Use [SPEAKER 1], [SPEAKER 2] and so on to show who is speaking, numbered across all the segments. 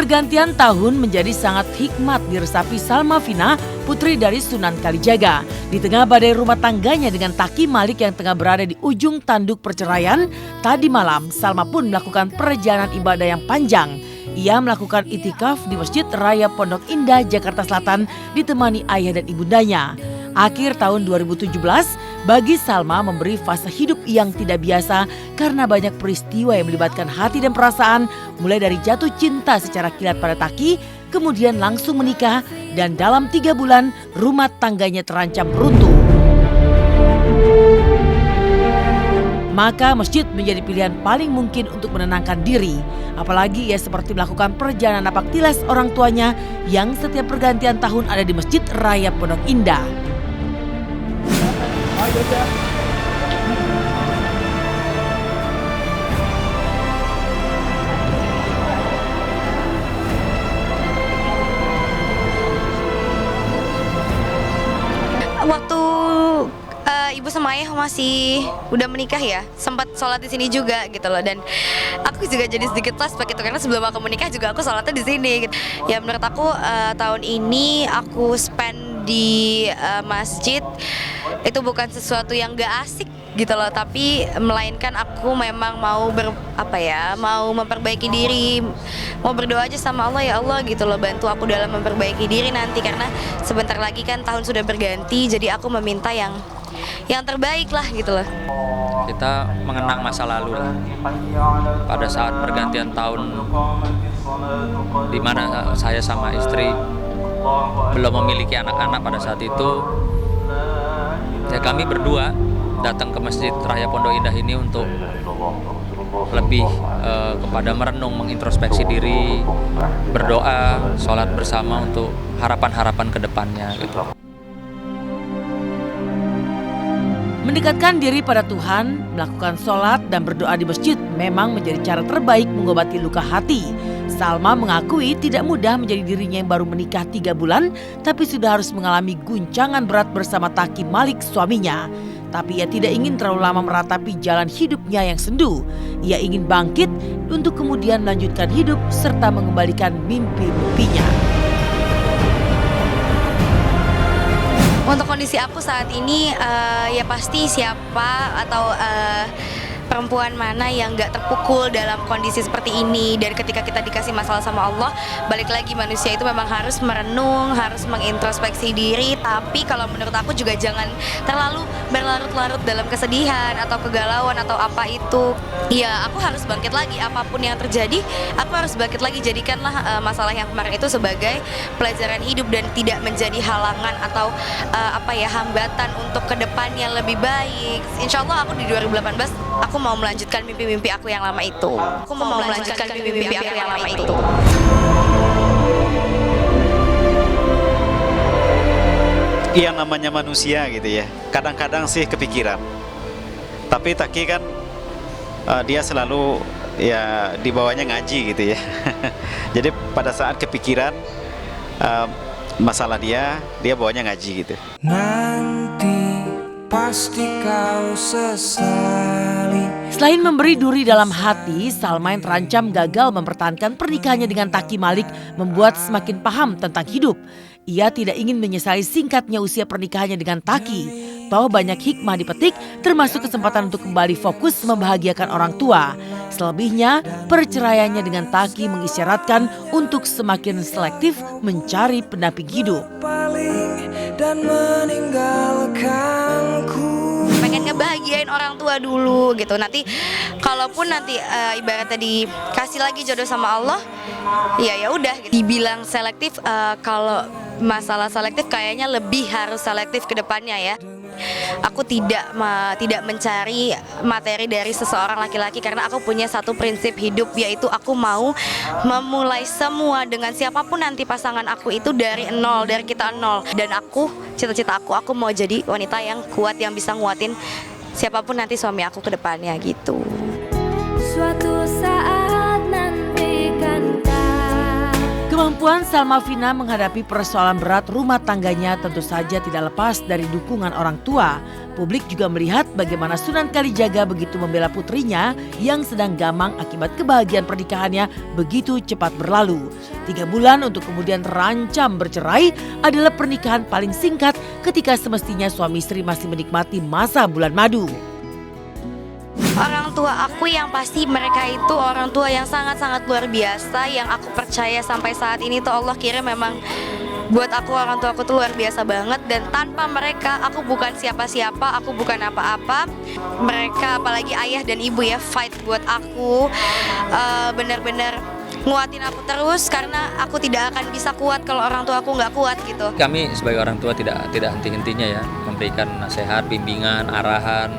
[SPEAKER 1] Pergantian tahun menjadi sangat hikmat diresapi Salma Vina, putri dari Sunan Kalijaga. Di tengah badai rumah tangganya dengan Taki Malik yang tengah berada di ujung tanduk perceraian, tadi malam Salma pun melakukan perjalanan ibadah yang panjang. Ia melakukan itikaf di Masjid Raya Pondok Indah, Jakarta Selatan ditemani ayah dan ibundanya. Akhir tahun 2017, bagi Salma memberi fase hidup yang tidak biasa karena banyak peristiwa yang melibatkan hati dan perasaan, mulai dari jatuh cinta secara kilat pada Taki, kemudian langsung menikah, dan dalam 3 bulan rumah tangganya terancam runtuh. Maka masjid menjadi pilihan paling mungkin untuk menenangkan diri. Apalagi ia seperti melakukan perjalanan napak tilas orang tuanya yang setiap pergantian tahun ada di Masjid Raya Pondok Indah.
[SPEAKER 2] Waktu ibu sama ayah masih udah menikah ya, sempat sholat di sini juga gitu loh, dan aku juga jadi sedikit flashback gitu karena sebelum aku menikah juga aku sholatnya di sini. Gitu. Ya menurut aku tahun ini aku spend di masjid itu bukan sesuatu yang gak asik gitu loh, tapi melainkan aku memang mau mau memperbaiki diri, mau berdoa aja sama Allah, ya Allah gitu loh, bantu aku dalam memperbaiki diri nanti karena sebentar lagi kan tahun sudah berganti, jadi aku meminta yang terbaik lah gitu loh.
[SPEAKER 3] Kita mengenang masa lalu lah. Pada saat pergantian tahun di mana saya sama istri belum memiliki anak-anak pada saat itu, ya kami berdua datang ke Masjid Raya Pondok Indah ini untuk lebih kepada merenung, mengintrospeksi diri, berdoa, sholat bersama untuk harapan-harapan ke depannya gitu.
[SPEAKER 1] Mendekatkan diri pada Tuhan, melakukan sholat dan berdoa di masjid memang menjadi cara terbaik mengobati luka hati. Salma mengakui tidak mudah menjadi dirinya yang baru menikah 3 bulan, tapi sudah harus mengalami guncangan berat bersama Taki Malik suaminya. Tapi ia tidak ingin terlalu lama meratapi jalan hidupnya yang sendu. Ia ingin bangkit untuk kemudian melanjutkan hidup serta mengembalikan mimpi-mimpinya.
[SPEAKER 2] Untuk kondisi aku saat ini ya pasti siapa atau perempuan mana yang gak terpukul dalam kondisi seperti ini, dan ketika kita dikasih masalah sama Allah, balik lagi manusia itu memang harus merenung, harus mengintrospeksi diri. Tapi kalau menurut aku juga jangan terlalu berlarut-larut dalam kesedihan atau kegalauan atau apa itu. Ya aku harus bangkit lagi, apapun yang terjadi aku harus bangkit lagi. Jadikanlah masalah yang kemarin itu sebagai pelajaran hidup dan tidak menjadi halangan atau hambatan untuk kedepannya lebih baik. Insya Allah aku di 2018 aku mau melanjutkan mimpi-mimpi aku yang lama itu. Aku mau melanjutkan mimpi-mimpi aku yang lama itu.
[SPEAKER 4] Yang namanya manusia gitu ya, kadang-kadang sih kepikiran. Tapi Taki kan dia selalu ya dibawanya ngaji gitu ya. Jadi pada saat kepikiran masalah dia bawanya ngaji gitu.
[SPEAKER 5] Nanti pasti kau sesali.
[SPEAKER 1] Selain memberi duri dalam hati, Salma yang terancam gagal mempertahankan pernikahannya dengan Taki Malik membuat semakin paham tentang hidup. Ia tidak ingin menyesali singkatnya usia pernikahannya dengan Taki. Toh banyak hikmah dipetik, termasuk kesempatan untuk kembali fokus membahagiakan orang tua. Selebihnya, perceraiannya dengan Taki mengisyaratkan untuk semakin selektif mencari pendamping hidup.
[SPEAKER 5] Dan meninggalkanku.
[SPEAKER 2] Pengen ngebahagiain orang tua dulu gitu. Nanti kalaupun nanti ibaratnya dikasih lagi jodoh sama Allah, ya udah. Gitu. Dibilang selektif, kalau masalah selektif kayaknya lebih harus selektif ke depannya ya. Aku tidak mencari materi dari seseorang laki-laki karena aku punya satu prinsip hidup, yaitu aku mau memulai semua dengan siapapun nanti pasangan aku itu dari nol, dari kita nol. Dan cita-cita aku mau jadi wanita yang kuat, yang bisa nguatin siapapun nanti suami aku ke depannya gitu.
[SPEAKER 6] Suatu saat nanti kan kau.
[SPEAKER 1] Kemampuan Perempuan Salma Vina menghadapi persoalan berat rumah tangganya tentu saja tidak lepas dari dukungan orang tua. Publik juga melihat bagaimana Sunan Kalijaga begitu membela putrinya yang sedang gamang akibat kebahagiaan pernikahannya begitu cepat berlalu. 3 bulan untuk kemudian terancam bercerai adalah pernikahan paling singkat ketika semestinya suami istri masih menikmati masa bulan madu.
[SPEAKER 2] Orang tua aku yang pasti mereka itu orang tua yang sangat-sangat luar biasa, yang aku percaya sampai saat ini tuh Allah kira memang buat aku orang tua aku tuh luar biasa banget, dan tanpa mereka aku bukan siapa-siapa, aku bukan apa-apa. Mereka apalagi ayah dan ibu ya fight buat aku, bener-bener nguatin aku terus karena aku tidak akan bisa kuat kalau orang tua aku nggak kuat gitu.
[SPEAKER 3] Kami sebagai orang tua tidak henti-hentinya ya memberikan nasihat, bimbingan, arahan,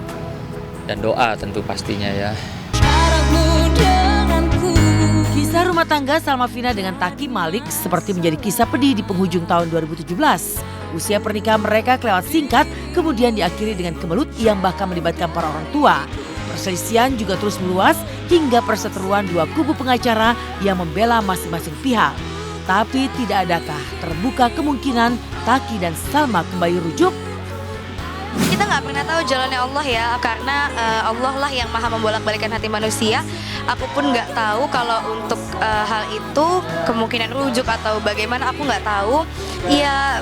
[SPEAKER 3] dan doa tentu pastinya ya.
[SPEAKER 1] Kisah rumah tangga Salma Vina dengan Taki Malik seperti menjadi kisah pedih di penghujung tahun 2017. Usia pernikahan mereka kelewat singkat, kemudian diakhiri dengan kemelut yang bahkan melibatkan para orang tua. Perselisihan juga terus meluas hingga perseteruan 2 kubu pengacara yang membela masing-masing pihak. Tapi tidak adakah terbuka kemungkinan Taki dan Salma kembali rujuk?
[SPEAKER 2] Kita nggak pernah tahu jalannya Allah ya, karena Allah lah yang maha membolak-balikan hati manusia. Aku pun nggak tahu kalau untuk hal itu kemungkinan rujuk atau bagaimana, aku nggak tahu. Ya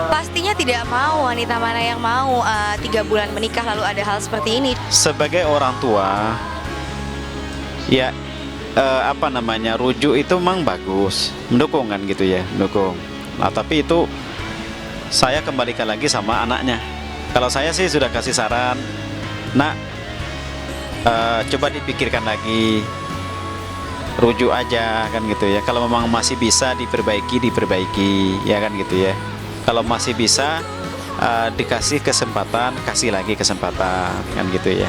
[SPEAKER 2] pastinya tidak mau, wanita mana yang mau 3 bulan menikah lalu ada hal seperti ini.
[SPEAKER 4] Sebagai orang tua, ya rujuk itu memang bagus, mendukung kan gitu ya, mendukung. Nah tapi itu saya kembalikan lagi sama anaknya. Kalau saya sih sudah kasih saran, nak, coba dipikirkan lagi, rujuk aja kan gitu ya. Kalau memang masih bisa diperbaiki, ya kan gitu ya. Kalau masih bisa dikasih kesempatan, kasih lagi kesempatan kan gitu ya.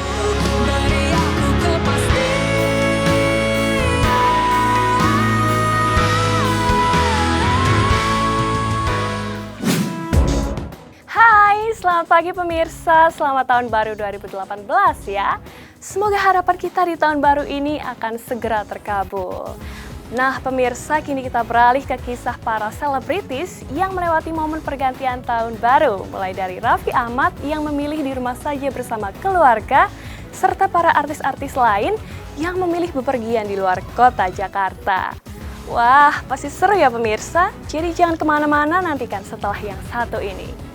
[SPEAKER 6] Selamat pagi pemirsa, selamat tahun baru 2018 ya. Semoga harapan kita di tahun baru ini akan segera terkabul. Nah pemirsa, kini kita beralih ke kisah para selebritis yang melewati momen pergantian tahun baru. Mulai dari Raffi Ahmad yang memilih di rumah saja bersama keluarga, serta para artis-artis lain yang memilih bepergian di luar kota Jakarta. Wah, pasti seru ya pemirsa, jadi jangan kemana-mana, nantikan setelah yang satu ini.